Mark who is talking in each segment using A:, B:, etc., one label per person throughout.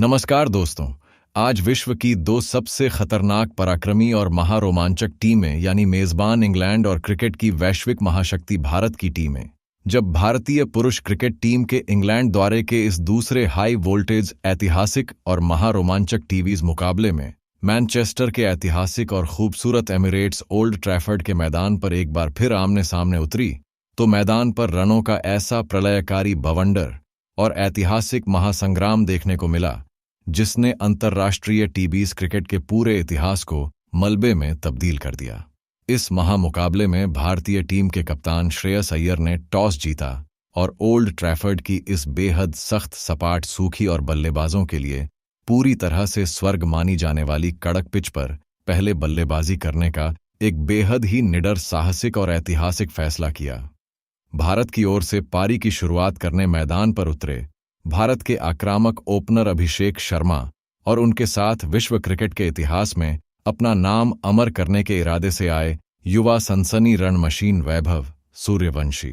A: नमस्कार दोस्तों। आज विश्व की दो सबसे खतरनाक पराक्रमी और महारोमांचक टीमें यानी मेजबान इंग्लैंड और क्रिकेट की वैश्विक महाशक्ति भारत की टीमें। जब भारतीय पुरुष क्रिकेट टीम के इंग्लैंड दौरे के इस दूसरे हाई वोल्टेज ऐतिहासिक और महारोमांचक टीवीज मुकाबले में मैनचेस्टर के ऐतिहासिक और खूबसूरत एमिरेट्स ओल्ड ट्रैफर्ड के मैदान पर एक बार फिर आमने सामने उतरी, तो मैदान पर रनों का ऐसा प्रलयकारी बवंडर और ऐतिहासिक महासंग्राम देखने को मिला जिसने अंतर्राष्ट्रीय टीबीज क्रिकेट के पूरे इतिहास को मलबे में तब्दील कर दिया। इस महामुकाबले में भारतीय टीम के कप्तान श्रेयस अय्यर ने टॉस जीता और ओल्ड ट्रैफर्ड की इस बेहद सख्त, सपाट, सूखी और बल्लेबाजों के लिए पूरी तरह से स्वर्ग मानी जाने वाली कड़क पिच पर पहले बल्लेबाजी करने का एक बेहद ही निडर, साहसिक और ऐतिहासिक फैसला किया। भारत की ओर से पारी की शुरुआत करने मैदान पर उतरे भारत के आक्रामक ओपनर अभिषेक शर्मा और उनके साथ विश्व क्रिकेट के इतिहास में अपना नाम अमर करने के इरादे से आए युवा सनसनी रन मशीन वैभव सूर्यवंशी।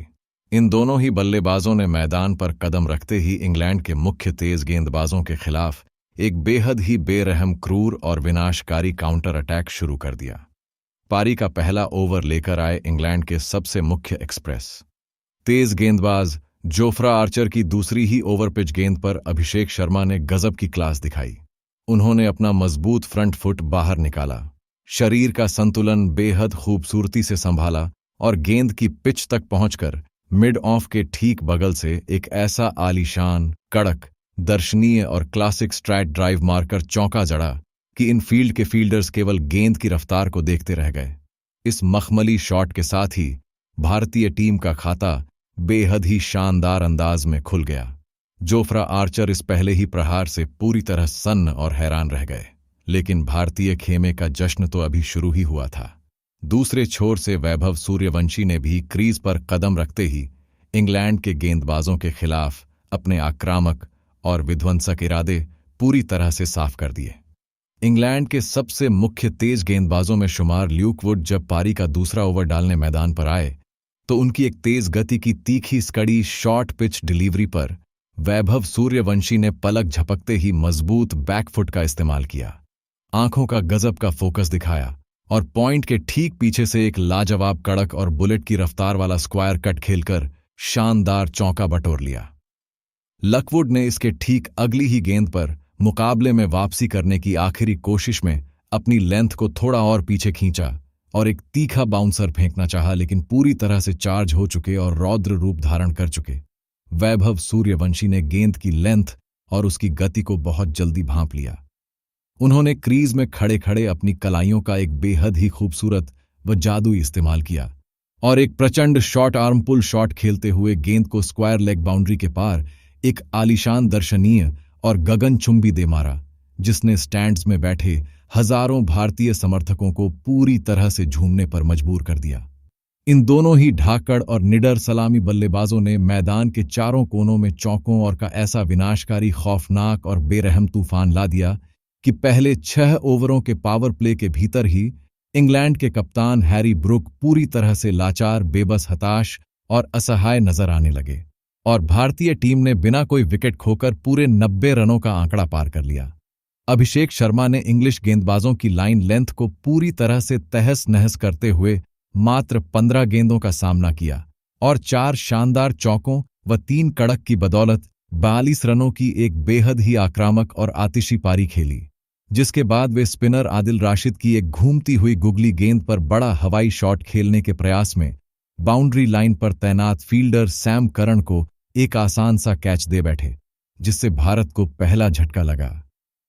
A: इन दोनों ही बल्लेबाजों ने मैदान पर कदम रखते ही इंग्लैंड के मुख्य तेज गेंदबाजों के खिलाफ एक बेहद ही बेरहम, क्रूर और विनाशकारी काउंटर अटैक शुरू कर दिया। पारी का पहला ओवर लेकर आए इंग्लैंड के सबसे मुख्य एक्सप्रेस तेज गेंदबाज जोफ्रा आर्चर की दूसरी ही ओवर पिच गेंद पर अभिषेक शर्मा ने गजब की क्लास दिखाई। उन्होंने अपना मजबूत फ्रंट फुट बाहर निकाला, शरीर का संतुलन बेहद खूबसूरती से संभाला और गेंद की पिच तक पहुंचकर मिड ऑफ के ठीक बगल से एक ऐसा आलीशान, कड़क, दर्शनीय और क्लासिक स्ट्रैट ड्राइव मारकर चौका जड़ा कि इन फील्ड के फील्डर्स केवल गेंद की रफ्तार को देखते रह गए। इस मखमली शॉट के साथ ही भारतीय टीम का खाता बेहद ही शानदार अंदाज में खुल गया। जोफ्रा आर्चर इस पहले ही प्रहार से पूरी तरह सन्न और हैरान रह गए, लेकिन भारतीय खेमे का जश्न तो अभी शुरू ही हुआ था। दूसरे छोर से वैभव सूर्यवंशी ने भी क्रीज पर कदम रखते ही इंग्लैंड के गेंदबाजों के खिलाफ अपने आक्रामक और विध्वंसक इरादे पूरी तरह से साफ कर दिए। इंग्लैंड के सबसे मुख्य तेज गेंदबाजों में शुमार ल्यूक वुड जब पारी का दूसरा ओवर डालने मैदान पर आए तो उनकी एक तेज गति की तीखी स्कड़ी शॉर्ट पिच डिलीवरी पर वैभव सूर्यवंशी ने पलक झपकते ही मजबूत बैकफुट का इस्तेमाल किया, आंखों का गजब का फोकस दिखाया और पॉइंट के ठीक पीछे से एक लाजवाब, कड़क और बुलेट की रफ्तार वाला स्क्वायर कट खेलकर शानदार चौका बटोर लिया। लकवुड ने इसके ठीक अगली ही गेंद पर मुकाबले में वापसी करने की आखिरी कोशिश में अपनी लेंथ को थोड़ा और पीछे खींचा और एक तीखा बाउंसर फेंकना चाहा, लेकिन पूरी तरह से चार्ज हो चुके और रौद्र रूप धारण कर चुके वैभव सूर्यवंशी ने गेंद की लेंथ और उसकी गति को बहुत जल्दी भांप लिया। उन्होंने क्रीज में खड़े खड़े अपनी कलाइयों का एक बेहद ही खूबसूरत व जादुई इस्तेमाल किया और एक प्रचंड शॉर्ट आर्म पुल शॉट खेलते हुए गेंद को स्क्वायर लेग बाउंड्री के पार एक आलीशान, दर्शनीय और गगनचुंबी दे मारा, जिसने स्टैंड्स में बैठे हजारों भारतीय समर्थकों को पूरी तरह से झूमने पर मजबूर कर दिया। इन दोनों ही ढाकड़ और निडर सलामी बल्लेबाजों ने मैदान के चारों कोनों में चौकों और का ऐसा विनाशकारी, खौफनाक और बेरहम तूफान ला दिया कि पहले 6 ओवरों के पावर प्ले के भीतर ही इंग्लैंड के कप्तान हैरी ब्रुक पूरी तरह से लाचार, बेबस, हताश और असहाय नजर आने लगे और भारतीय टीम ने बिना कोई विकेट खोकर पूरे 90 रनों का आंकड़ा पार कर लिया। अभिषेक शर्मा ने इंग्लिश गेंदबाजों की लाइन लेंथ को पूरी तरह से तहस नहस करते हुए मात्र 15 गेंदों का सामना किया और 4 शानदार चौकों व 3 कड़क की बदौलत 42 रनों की एक बेहद ही आक्रामक और आतिशी पारी खेली, जिसके बाद वे स्पिनर आदिल राशिद की एक घूमती हुई गुगली गेंद पर बड़ा हवाई शॉट खेलने के प्रयास में बाउंड्री लाइन पर तैनात फील्डर सैम करन को एक आसान सा कैच दे बैठे, जिससे भारत को पहला झटका लगा।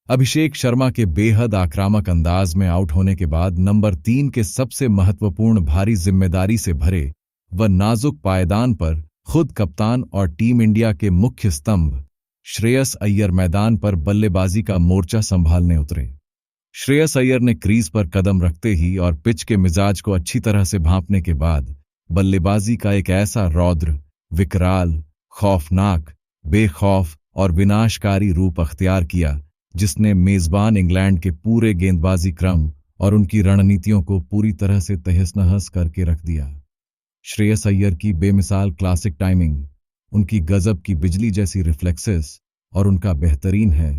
A: अभिषेक शर्मा के बेहद आक्रामक अंदाज में आउट होने के बाद नंबर 3 के सबसे महत्वपूर्ण, भारी जिम्मेदारी से भरे व नाजुक पायदान पर खुद कप्तान और टीम इंडिया के मुख्य स्तंभ श्रेयस अय्यर मैदान पर बल्लेबाजी का मोर्चा संभालने उतरे। श्रेयस अय्यर ने क्रीज पर कदम रखते ही और पिच के मिजाज को अच्छी तरह से भांपने के बाद बल्लेबाजी का एक ऐसा रौद्र, विकराल, खौफनाक, बेखौफ और विनाशकारी रूप अख्तियार किया जिसने मेजबान इंग्लैंड के पूरे गेंदबाजी क्रम और उनकी रणनीतियों को पूरी तरह से तहस नहस करके रख दिया। श्रेयस अय्यर की बेमिसाल क्लासिक टाइमिंग, उनकी गजब की बिजली जैसी रिफ्लेक्सेस और उनका बेहतरीन है